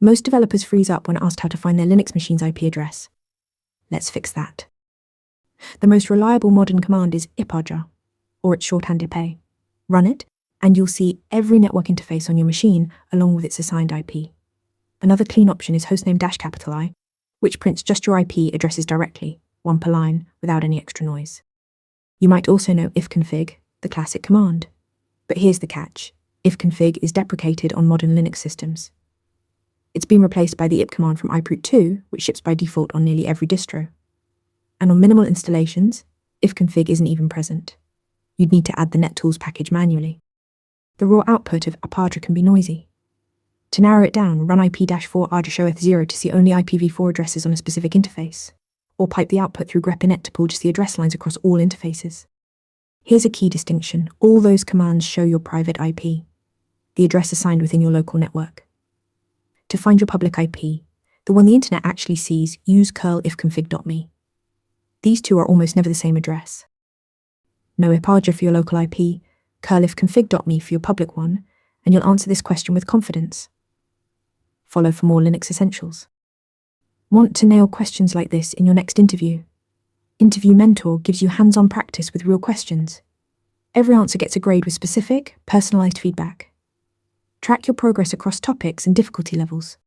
Most developers freeze up when asked how to find their Linux machine's IP address. Let's fix that. The most reliable modern command is addr, or its shorthand IP. Run it, and you'll see every network interface on your machine along with its assigned IP. Another clean option is hostname-I, which prints just your IP addresses directly, one per line, without any extra noise. You might also know ifconfig, the classic command. But here's the catch. Ifconfig is deprecated on modern Linux systems. It's been replaced by the ip command from iproot 2, which ships by default on nearly every distro. And on minimal installations, ifconfig isn't even present. You'd need to add the NetTools package manually. The raw output of addr can be noisy. To narrow it down, run ip-4 addr-0 to see only IPv4 addresses on a specific interface, or pipe the output through grepinet to pull just the address lines across all interfaces. Here's a key distinction. All those commands show your private IP, the address assigned within your local network. To find your public IP, the one the internet actually sees, use curl ifconfig.me. These two are almost never the same address. No addr for your local IP, curl ifconfig.me for your public one, and you'll answer this question with confidence. Follow for more Linux essentials. Want to nail questions like this in your next interview? Interview Mentor gives you hands-on practice with real questions. Every answer gets a grade with specific, personalized feedback. Track your progress across topics and difficulty levels.